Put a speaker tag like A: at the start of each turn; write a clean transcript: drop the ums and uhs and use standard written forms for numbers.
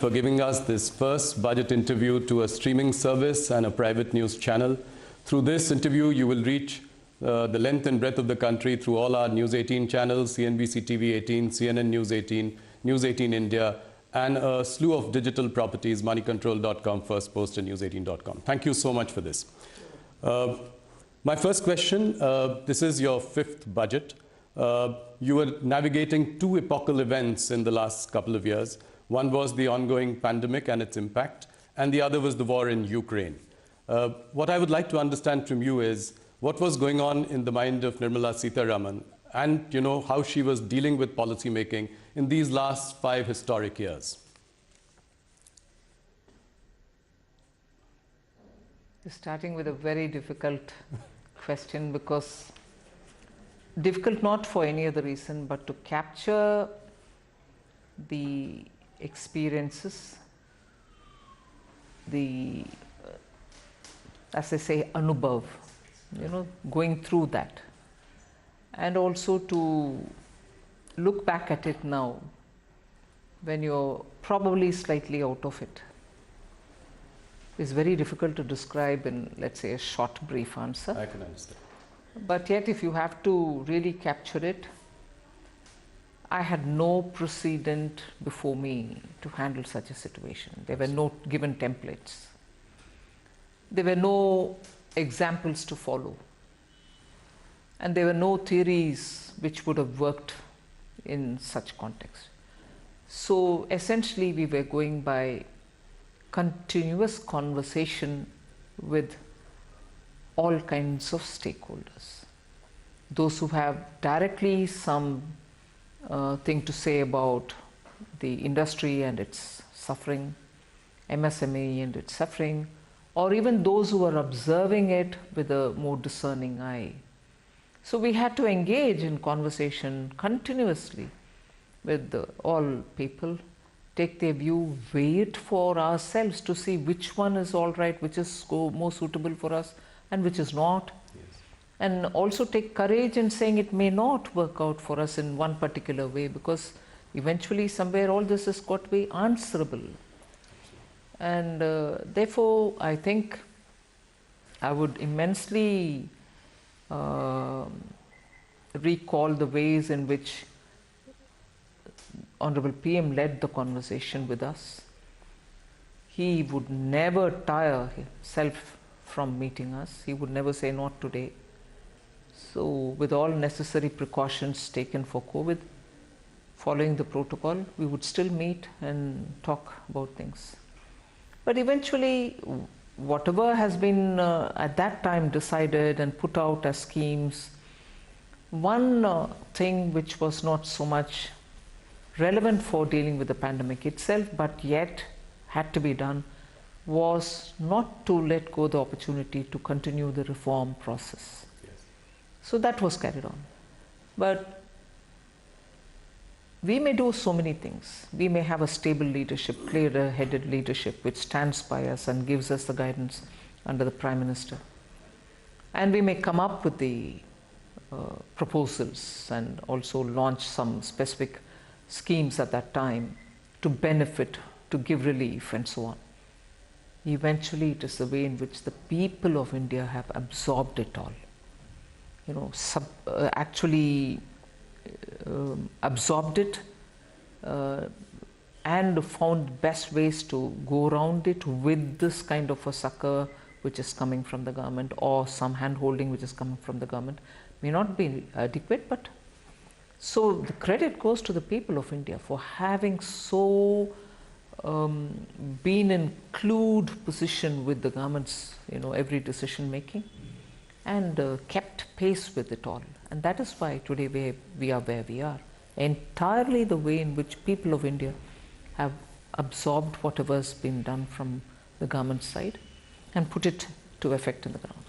A: for giving us this first budget interview to a streaming service and a private news channel. Through this interview, you will reach the length and breadth of the country through all our News 18 channels, CNBC-TV18, CNN News 18, News 18 India, and a slew of digital properties, moneycontrol.com, First Post, and news18.com. Thank you so much for this. My first question, this is your fifth budget. You were navigating two epochal events in the last couple of years. One was the ongoing pandemic and its impact, and the other was the war in Ukraine. What I would like to understand from you is what was going on in the mind of Nirmala Sitharaman, and how she was dealing with policy making in these last 5 historic years.
B: Starting with a very difficult question, because difficult not for any other reason, but to capture the experiences, the, as I say, anubhav, going through that, and also to look back at it now when you're probably slightly out of it. It's very difficult to describe in, let's say, a short, brief answer.
A: I can understand.
B: But yet, if you have to really capture it, I had no precedent before me to handle such a situation. There were no given templates. There were no examples to follow. And there were no theories which would have worked in such context. So essentially, we were going by continuous conversation with all kinds of stakeholders. Those who have directly some thing to say about the industry and its suffering, MSME and its suffering, or even those who are observing it with a more discerning eye. So we had to engage in conversation continuously with all people, take their view, weigh it for ourselves to see which one is all right, which is more suitable for us and which is not. Yes. And also take courage in saying it may not work out for us in one particular way, because eventually somewhere all this has got to be answerable. And therefore, I think I would immensely recall the ways in which Honorable PM led the conversation with us. He would never tire himself from meeting us. He would never say, not today. So with all necessary precautions taken for COVID, following the protocol, we would still meet and talk about things. But eventually, whatever has been at that time decided and put out as schemes, one thing which was not so much relevant for dealing with the pandemic itself, but yet had to be done, was not to let go the opportunity to continue the reform process. Yes. So that was carried on. But we may do so many things. We may have a stable leadership, clear-headed leadership, which stands by us and gives us the guidance under the Prime Minister. And we may come up with the proposals and also launch some specific schemes at that time to benefit, to give relief, and so on. Eventually, it is the way in which the people of India have absorbed it all. Absorbed it and found best ways to go around it with this kind of a succor which is coming from the government, or some hand-holding which is coming from the government. May not be adequate, but so the credit goes to the people of India for having so been in clued position with the government's every decision making, and kept pace with it all. And that is why today we are where we are. Entirely the way in which people of India have absorbed whatever has been done from the government side and put it to effect in the ground.